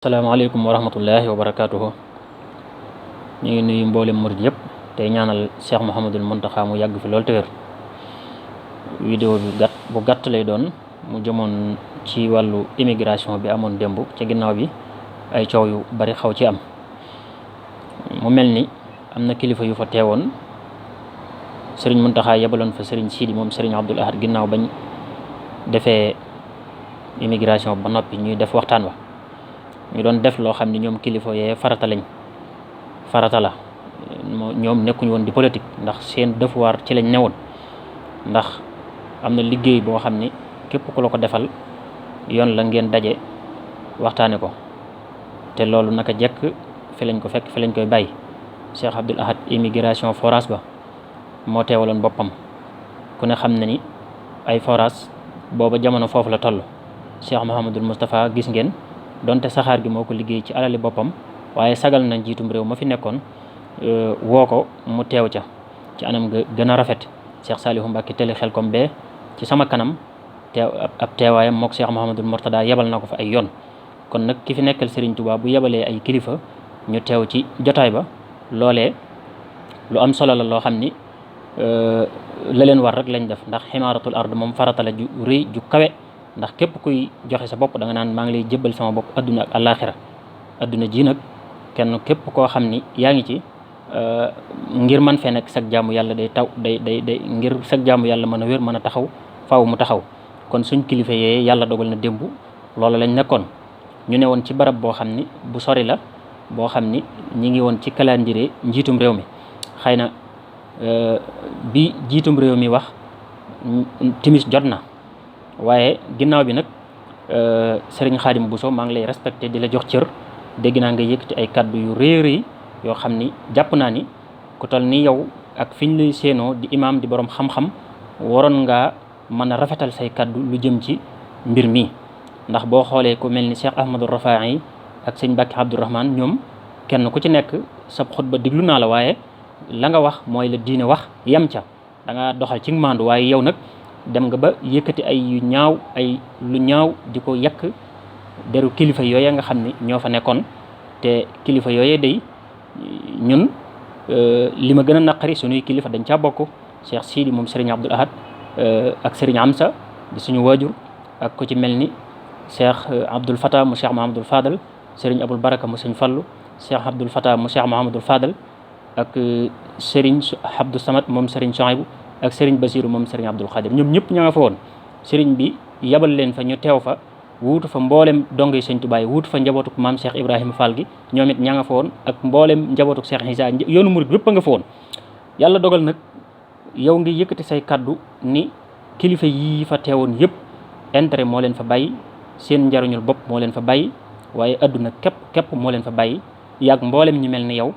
Assalamualaikum warahmatullahi wabarakatuh. Ñu ngi nuyu mboolem murid yëpp tey ñaanal Cheikh Mouhamadul Mountakha mu yàgg fi lool te wér. Vidéo bi bu gàtt lay doon mu jëmoon ci wàllu immigration bi amoon démb ci ginnaaw bi ay coow yu bari xaw ci am. Mu mel ni am na kilifa yu fa teewoon Serigne Mountakha yebaloon fa Serigne Sidi moom Serigne Abdoul Ahad ginnaaw bañ defee immigration ba noppi ñuy def waxtaan wa. ñu doon def loo xam ne ñoom kilifa yee farata la ñoom nekkuñu woon di politique ndax seen devoir ci lañ newoon ndax am na liggéey boo xam ni képp ku la ko defal yoon la ngeen daje waxtaane ko te loolu naka jekk fi lañ ko fekk fi lañ koy bàyyi. Cheikh Abdoul Ahad immigration forage ba moo teewaloon boppam ku ne xam na ni ay forage booba jamono foofu la toll. Cheikh Mouhamadul Moustapha gis ngeen donte saxaar gi moo ko liggéey ci alali boppam waaye sagal na njiitum réew ma fi nekkoon woo ko mu teew ca ci anam gën a rafet. Cheikh Saliou Mbacké télé Xelcom bee ci sama kanam ab teewaayam mook Cheikh Mouhamadul Mourtada yebal na ko fa ay yoon. kon nag ki fi nekkal Serigne Touba bu yebalee ay kilifa ñu teew ci jotaay ba loolee lu am solo la loo xam ni la leen war rek lañ def ndax ximaaratul ard moom farata la ju rëy ju kawe. ndax képp kuy joxe sa bopp da nga naan maa ngi lay jébbal sama bopp adduna ak àllaaxira adduna ji nag kenn képp koo xam ni yaa ngi ci ngir man fee nekk sag jaamu yàlla day ngir sag jaamu yàlla mën a wér mën a taxaw faaw mu taxaw. kon suñ kilifa yee yàlla dogal na démb loolu lañ nekkoon ñu ne woon ci barab boo xam ni bu sori la boo xam ni ñi ngi woon ci calendrier njiitum réew mi. xëy na bi njiitum réew mi wax timis jot na waaye ginnaaw bi nag Serigne Khadim Bousso maa ngi lay respecté di la jox cër dégg naa nga yëkkati ay kaddu yu rëy yoo xam ni jàpp naa ni ku toll ni yow ak fiñ lay séenoo di imam di borom xam-xam waroon ngaa mën a rafetal say kaddu lu jëm ci mbir mi. ndax boo xoolee ku mel ni Cheikh Ahmadou Rafahi ak sëñ Mbacke Abdourahmane ñoom kenn ku ci nekk sab xutba diglu naa la waaye la nga wax mooy la diine wax yem ca da nga doxal ci maandu waaye yow nag dem nga ba yëkkati ay lu ñaaw di ko yàq deru kilifa yooya nga xam ni ñoo fa nekkoon. te kilifa yooyee day ñun li ma gën a naqari suñuy kilifa dañ caa bokk. Cheikh Sidi moom Serigne Abdoul Ahad ak Serigne Amsa di suñu waajur ak ku ci mel ni Cheikh Abdoul Fatah mu Cheikh Mahamadul Fadal, Serigne Aboul Baraka mu Serigne Fallu, Cheikh Abdoul Fatah mu Cheikh Mahamadul Fadal ak Serigne Abdou Samad moom Serigne Chouaïbou ak Serigne Basiru moom Serigne Abdoul Khadir. ñoom ñëpp ña nga fa woon. Serigne bi yabal leen fa ñu teew fa wuutu fa mboolem dongay Sëñ Tuubaa wuutu fa njabootuk maam Cheikh Ibrahima Fall gi ñoom it ña nga fa woon ak mboolem njabootuk Cheikh Issa yoonu murid yëpp a nga fa woon. yàlla dogal nag yow ngi yëkkati say kaddu ni kilifa yii fa teewoon yëpp intérêt moo leen fa bàyyi, seen njariñul bopp moo leen fa bàyyi, waaye adduna képp moo leen fa bàyyi. yàgg mboolem ñu mel ni yow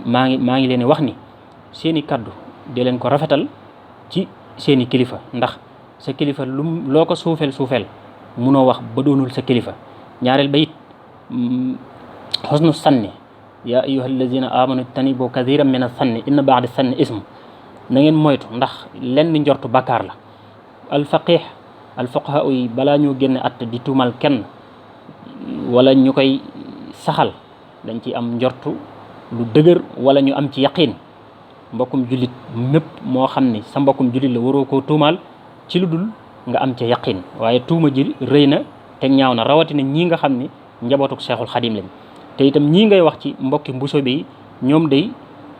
maa ngi leen di wax ni seeni kaddu di leen ko rafetal ci seeni kilifa ndax sa kilifa loo ko suufeel munoo wax ba doonul sa kilifa. ñaareel ba it xusnu sanni yaa ayyuha allazina amanu tanibu kathiran min as-sanni inna ba'da sanni ism. na ngeen moytu ndax lenn njortu bàkkaar la. alfuqaha yi balaa ñoo génne at di tuumal kenn wala ñu koy saxal dañ ci am njortu lu dëgër wala ñu am ci yaqiin. mbokkum jullit mépp moo xam ni sa mbokkum jullit la waroo koo tuumaal ci lu dul nga am ca yaqin. waaye tuuma ji rëy na te ñaaw na rawatina ñii nga xam ni njabootuk Cheikhul Khadim lañ. te itam ñii ngay wax ci mbokki mbuso bi ñoom day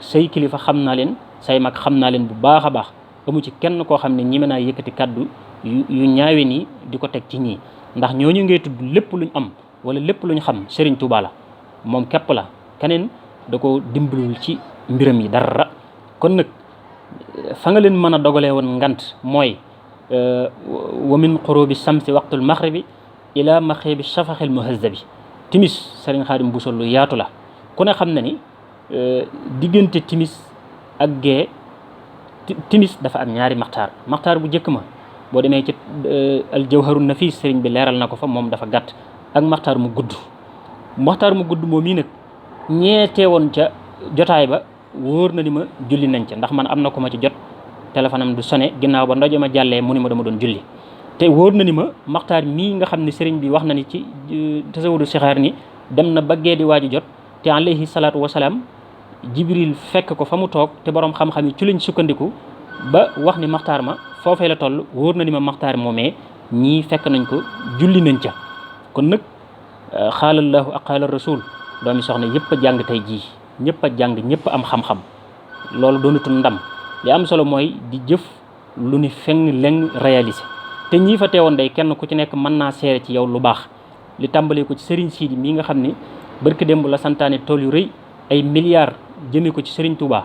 say kilifa xam naa leen, say mag xam naa leen bu baax a baax. amu ci kenn koo xam ne ñi mën naa yëkkati kaddu yu ñaawe nii di ko teg ci ñii ndax ñooñu ngay tudd lépp luñ am wala lépp luñ xam Serigne Touba la moom képp la. keneen da ko dimbalul ci mbiram yi dara. kon nag fa nga leen mën a dogalee woon ngant mooy wa min xurubi samsi waqtul maxribi ila maxibi shafaxil muhazabi. timis Serigne Khadim Bousso lu yaatu la. ku ne xam na ni diggante timis ak gee timis dafa am ñaari maxtaar bu njëkk ma boo demee ci al jawharu nafis Serigne bi leeral na ko fa moom dafa gàtt ak maxtaar mu gudd moom yi nag ñee teewoon ca jotaay ba wóor na ni ma julli nañ ca ndax man am na ko ma ci jot téléphone am du sonné ginnaaw ba ndaje ma jàllee mu ni ma dama doon julli. te wóor na ni ma maxtaar mii nga xam ne sëriñ bi wax na ni ci tasawudu sixaar ni dem na ba gee di waaju jot te alayhi salaatu wasalaam jibril fekk ko fa mu toog te borom xam-xam yi ci lañ sukkandiku ba wax ni maxtaar ma foofee la toll. wóor na ni ma maxtaar moomee ñii fekk nañ ko julli nañ ca. kon nag xaalallahu ak xaala rasul doomi soxna yëpp a jàng tey jii, ñëpp a jàng, ñëpp am xam-xam. loolu doonatul ndam, li am solo mooy di jëf lu ni feng leng réalisé. te ñii fa teewoon day kenn ku ci nekk mën naa seere ci yow lu baax. li tàmbalee ko ci Serigne Sidi mii nga xam ni barki démb la santaane tool yu rëy ay milliards jëmee ko ci Serigne Touba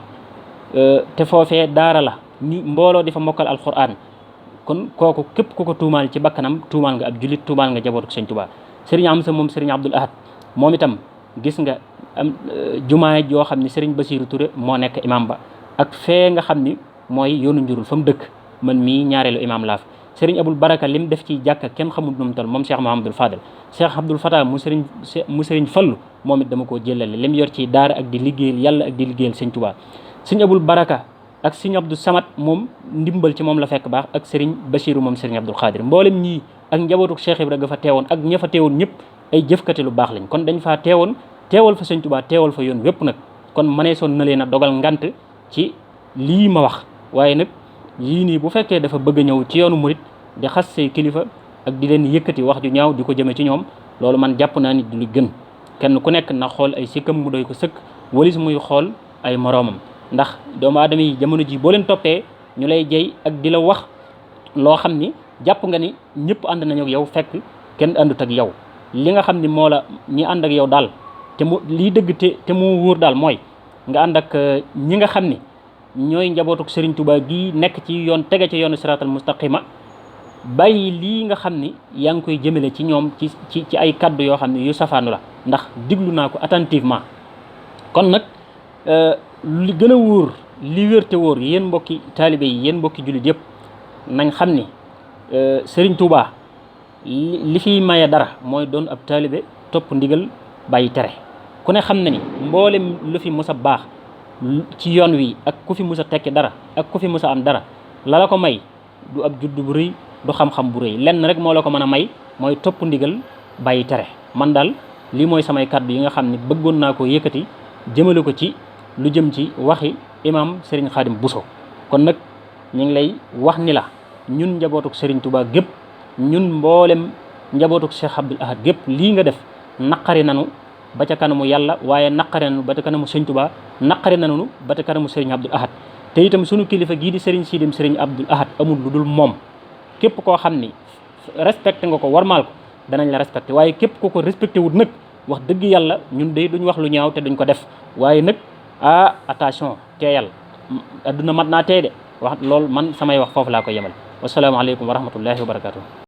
te foofee daara la ni mbooloo di fa mokkal alquran. kon kooku képp ku ko tuumaal ci bakkanam tuumaal nga ab jullit, tuumaal nga jabootu Serigne Touba. Serigne Amsa moom Serigne Abdoul Ahad moom itam gis nga am jumaa joo xam ni Serigne Bassirou Touré moo nekk imam ba ak fee nga xam ni mooy yoonu njurul fa mu dëkk man mii ñaareelu imam laa fa. Serigne Aboul Baraka lim def ci jàkka kenn xamul nu mu toll moom Cheikh Mahamadul Fadel. Cheikh Abdoul Fatah mu Serigne Fallu moom it dama koo jëlale lim yor ci daara ak di liggéeyal yàlla ak di liggéeyal Serigne Touba. Serigne Aboul Baraka ak Serigne Abdou Samad moom ndimbal ci moom la fekk baax ak Serigne Bassirou moom Serigne Abdoul Khadir. mboolem ñii ak njabootu Cheikh Ibra ga fa teewoon ak ña fa teewoon ñëpp ay jëfkati lu baax lañ. kon dañ faa teewoon teewal fa Serigne Touba teewal fa yoon wépp nag. kon mëneesoon na leen a dogal ngant ci lii ma wax, waaye nag yii nii bu fekkee dafa bëgg a ñëw ci yoonu murit di xas say kilifa ak di leen yëkkati wax ju ñaaw di ko jëme ci ñoom, loolu man jàpp naa ni du lu gën. kenn ku nekk na xool ay sikkam mu doy ko sëkk walis muy xool ay moroomam. ndax doomu aadama yi jamono ji boo leen toppee ñu lay jey ak di la wax loo xam ni jàpp nga ni ñëpp ànd nañu ak yow fekk kenn àndut ak yow. li nga xam ni moo la ñi ànd ak yow daal te mu lii dëgg te mu wóor daal mooy nga ànd ak ñi nga xam ni ñooy njabootuk Serigne Touba gii nekk ci yoon tege ci yoonu siraatal mustaqima. bàyyi lii nga xam ni yaa ngi koy jëmale ci ñoom ci ay kaddu yoo xam ne yu safaanu la, ndax diglu naa ko attentivement. kon nag li gën a wóor li wér te wóor yéen mbokki taalibe yi yéen mbokki jullit yëpp nañ xam ni Serigne Touba li fiy maye dara mooy doon ab taalibe topp ndigal bàyyi tere. ku ne xam na ni mboolem lu fi mës a baax ci yoon wi ak ku fi mës a tekki dara ak ku fi mës a am dara la ko may du ab juddu bu rëy du xam-xam bu rëy, lenn rek moo la ko mën a may mooy topp ndigal bàyyi tere. man daal lii mooy samay kàddu yi nga xam ne bëggoon naa ko yëkkati jëmale ko ci lu jëm ci waxi imam Serigne Khadim Bousso. kon nag ñu ngi lay wax ni la ñun njabootuk Serigne Touba gépp, ñun mboolem njabootuk Cheikh Abdoul Ahad gépp, lii nga def naqari nanu ba ca kanamu yàlla, waaye naqari nanu ba ca kanamu Serigne Touba, naqari nanu ba ca kanamu Serigne Abdoul Ahad. te itam sunu kilifa gii di Serigne Sidim Serigne Abdoul Ahad amul lu dul moom. képp koo xam ni respecté nga ko warmaal ko danañ la respecté, waaye képp koo ko respecté wut nag wax dëgg yàlla ñun de duñ wax lu ñaaw te duñ ko def. waaye nag attention teeyal adduna mat naa tey de wax loolu man samay wax foofu laa ko yemal. wasalaamaaleykum wa rahmatullahi wa barakatuh.